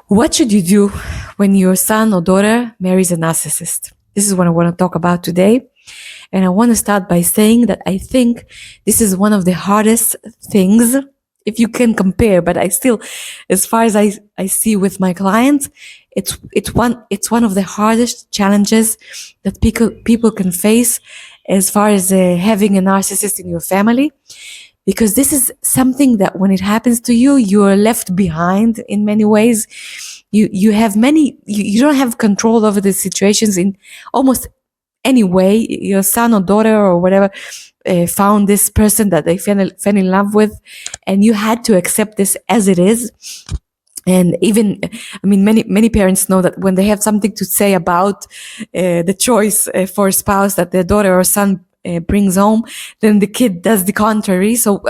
What should you do when your son or daughter marries a narcissist? This is what I want to talk about today. And I want to start by saying that I think this is one of the hardest things, if you can compare, but I still, as far as I see with my clients, it's one of the hardest challenges that people can face as far as having a narcissist in your family, because this is something that when it happens to you, you are left behind in many ways. You don't have control over the situations in almost any way. Your son or daughter or whatever found this person that they fell in love with, and you had to accept this as it is. And even, I mean, many parents know that when they have something to say about the choice for a spouse that their daughter or son brings home, then the kid does the contrary. So,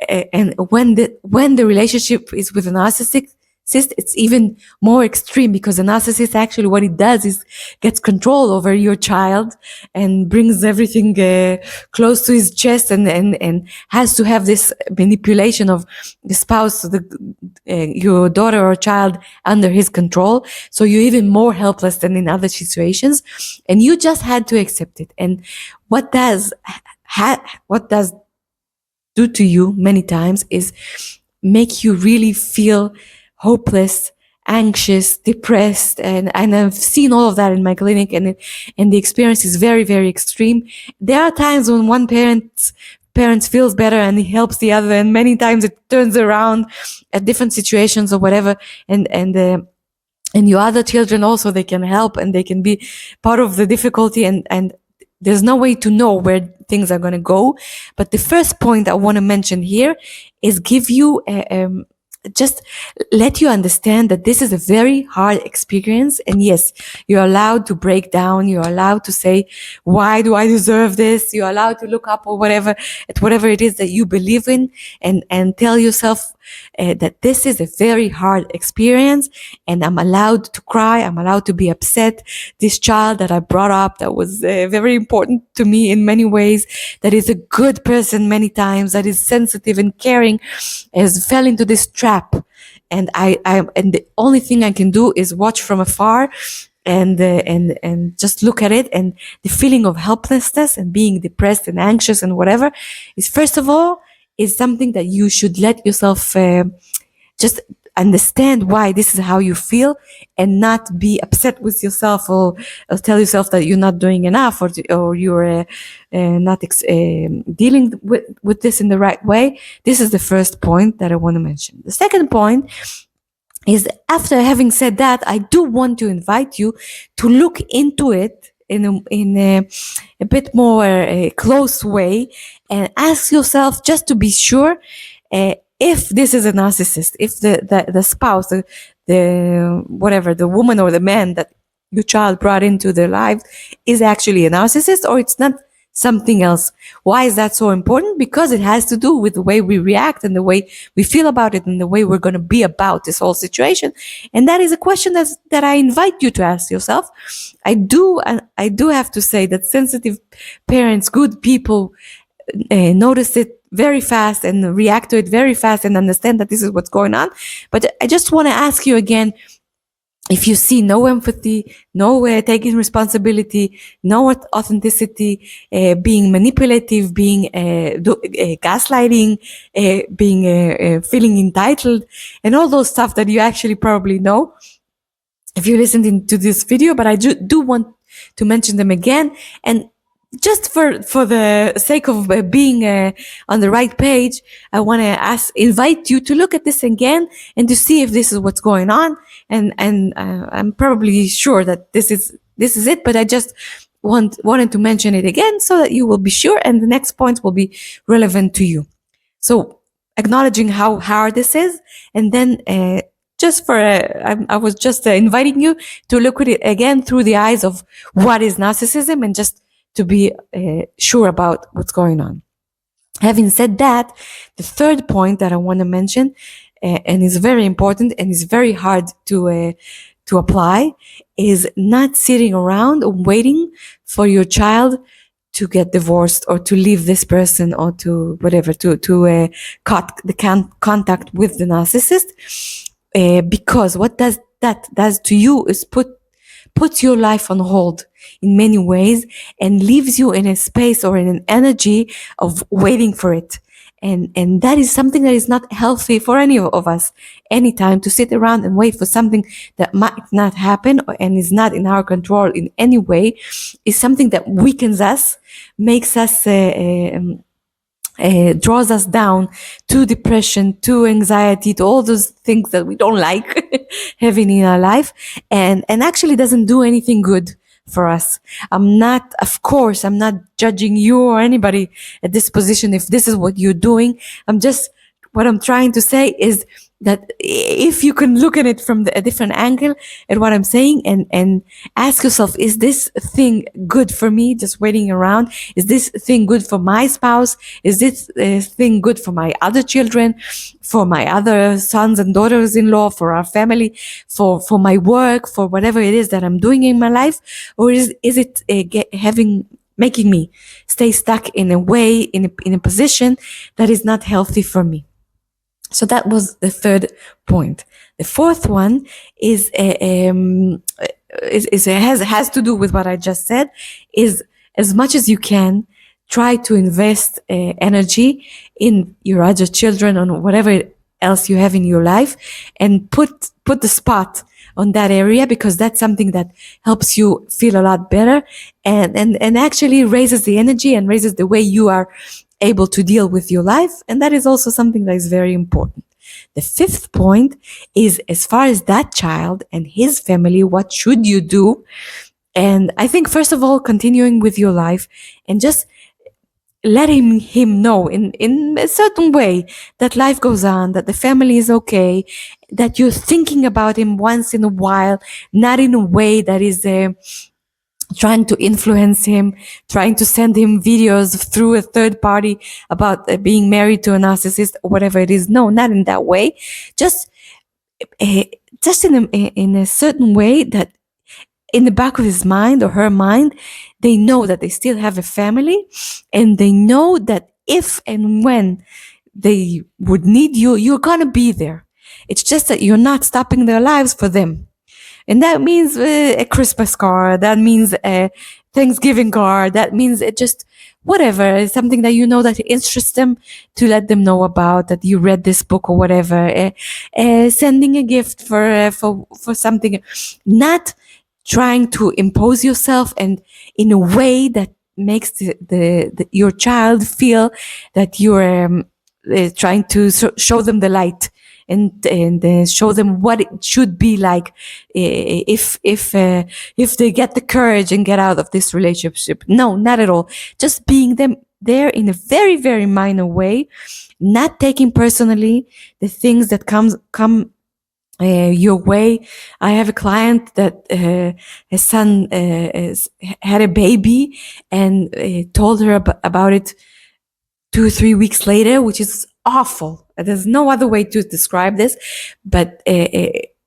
and when the relationship is with a narcissist, it's even more extreme, because a narcissist actually what it does is gets control over your child and brings everything close to his chest, and has to have this manipulation of the spouse, your daughter or child, under his control. So you're even more helpless than in other situations, and you just had to accept it. And what does do to you many times is make you really feel hopeless, anxious, depressed, and I've seen all of that in my clinic, and the experience is very, very extreme. There are times when one parent feels better and he helps the other, and many times it turns around at different situations or whatever, and your other children also, they can help and they can be part of the difficulty, and there's no way to know where things are going to go. But the first point I want to mention here is give you just let you understand that this is a very hard experience. And yes, you're allowed to break down. You're allowed to say, why do I deserve this? You're allowed to look up or whatever, at whatever it is that you believe in, and tell yourself that this is a very hard experience, and I'm allowed to cry. I'm allowed to be upset. This child that I brought up, that was very important to me in many ways, that is a good person many times, that is sensitive and caring, has fell into this trap. And and the only thing I can do is watch from afar and just look at it. And the feeling of helplessness and being depressed and anxious and whatever is, first of all, is something that you should let yourself just understand why this is how you feel, and not be upset with yourself, or tell yourself that you're not doing enough, or you're not dealing with this in the right way. This is the first point that I want to mention. The second point is, after having said that, I do want to invite you to look into it in a bit more close way, and ask yourself, just to be sure, if this is a narcissist, if the spouse, the whatever, the woman or the man that your child brought into their life is actually a narcissist, or it's not something else. Why is that so important? Because it has to do with the way we react and the way we feel about it and the way we're going to be about this whole situation. And that is a question that I invite you to ask yourself. I do have to say that sensitive parents, good people, notice it very fast and react to it very fast and understand that this is what's going on. But I just want to ask you again, if you see no empathy, no taking responsibility, no authenticity, being manipulative, being gaslighting, being feeling entitled, and all those stuff that you actually probably know if you listened to this video, but I do want to mention them again. And just for the sake of being on the right page, I want to invite you to look at this again and to see if this is what's going on. And I'm probably sure that this is it, but I just wanted to mention it again so that you will be sure, and the next points will be relevant to you. So acknowledging how hard this is, and then I was just inviting you to look at it again through the eyes of what is narcissism, and just to be sure about what's going on. Having said that, the third point that I want to mention, and is very important and is very hard to apply, is not sitting around waiting for your child to get divorced or to leave this person, or to whatever, to cut the contact with the narcissist. Because what that does to you is puts your life on hold in many ways and leaves you in a space or in an energy of waiting for it. And that is something that is not healthy for any of us. Anytime to sit around and wait for something that might not happen and is not in our control in any way is something that weakens us, makes us draws us down to depression, to anxiety, to all those things that we don't like having in our life, and actually doesn't do anything good for us. Of course, I'm not judging you or anybody at this position if this is what you're doing. What I'm trying to say is that if you can look at it from a different angle at what I'm saying and ask yourself, is this thing good for me just waiting around? Is this thing good for my spouse? Is this thing good for my other children, for my other sons and daughters-in-law, for our family, for my work, for whatever it is that I'm doing in my life? Or is it making me stay stuck in a way, in a position that is not healthy for me? So that was the third point. The fourth one has to do with what I just said. Is as much as you can, try to invest energy in your other children, on whatever else you have in your life, and put the spot on that area, because that's something that helps you feel a lot better and actually raises the energy and raises the way you are able to deal with your life. And that is also something that is very important. The fifth point is, as far as that child and his family, what should you do? And I think, first of all, continuing with your life and just letting him know in a certain way that life goes on, that the family is okay, that you're thinking about him once in a while, not in a way that is trying to influence him, trying to send him videos through a third party about being married to a narcissist or whatever it is. No, not in that way. Just in a certain way that in the back of his mind or her mind, they know that they still have a family, and they know that if and when they would need you, you're going to be there. It's just that you're not stopping their lives for them. And that means a Christmas card, that means a Thanksgiving card, that means just whatever, something that you know that interests them, to let them know about, that you read this book or whatever, sending a gift for something, not trying to impose yourself and in a way that makes your child feel that you're trying to show them the light and show them what it should be like if they get the courage and get out of this relationship. No, not at all. Just being them there in a very, very minor way, not taking personally the things that come your way. I have a client that his son had a baby and told her about it 2 or 3 weeks later, which is awful. There's no other way to describe this, but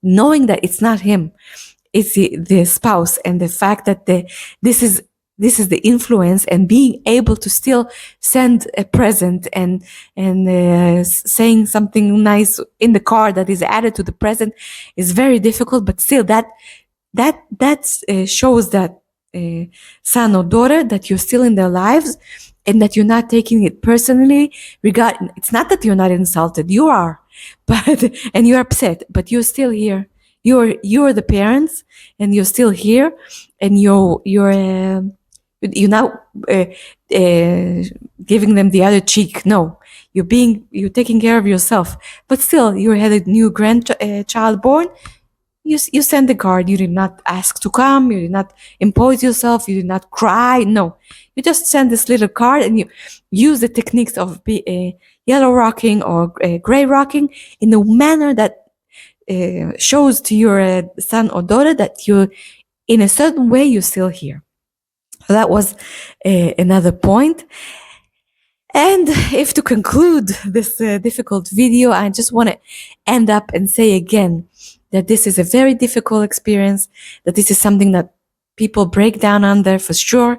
knowing that it's not him, it's the spouse, and the fact that this is the influence, and being able to still send a present and saying something nice in the card that is added to the present is very difficult. But still, that shows that son or daughter that you're still in their lives, and that you're not taking it personally. It's not that you're not insulted, you are, and you're upset, but you're still here. You're the parents, and you're still here, and you're not giving them the other cheek. No, you're taking care of yourself. But still, you had a new grandchild born. You send the card. You did not ask to come. You did not impose yourself. You did not cry. No, you just send this little card, and you use the techniques of yellow rocking or gray rocking in a manner that shows to your son or daughter that you're, in a certain way, you're still here. So that was another point. And if to conclude this difficult video, I just want to end up and say again that this is a very difficult experience, that this is something that people break down under for sure,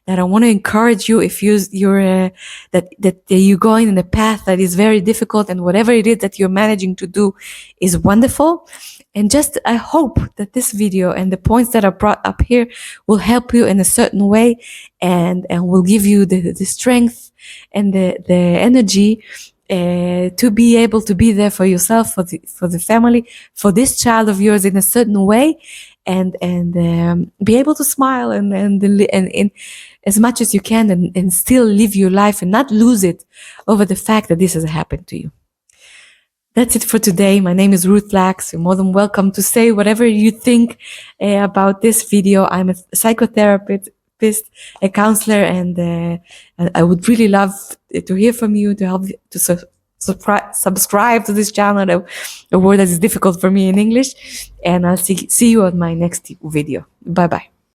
that I want to encourage you if that you're going in a path that is very difficult, and whatever it is that you're managing to do is wonderful. And just I hope that this video and the points that are brought up here will help you in a certain way, and will give you the strength and the energy to be able to be there for yourself, for the family, for this child of yours in a certain way, and be able to smile and as much as you can, and still live your life and not lose it over the fact that this has happened to you. That's it for today. My name is Ruth Lax. You're more than welcome to say whatever you think about this video. I'm a psychotherapist, a counselor, and I would really love to hear from you, to help to subscribe to this channel, a word that is difficult for me in English. And I'll see you on my next video. Bye bye.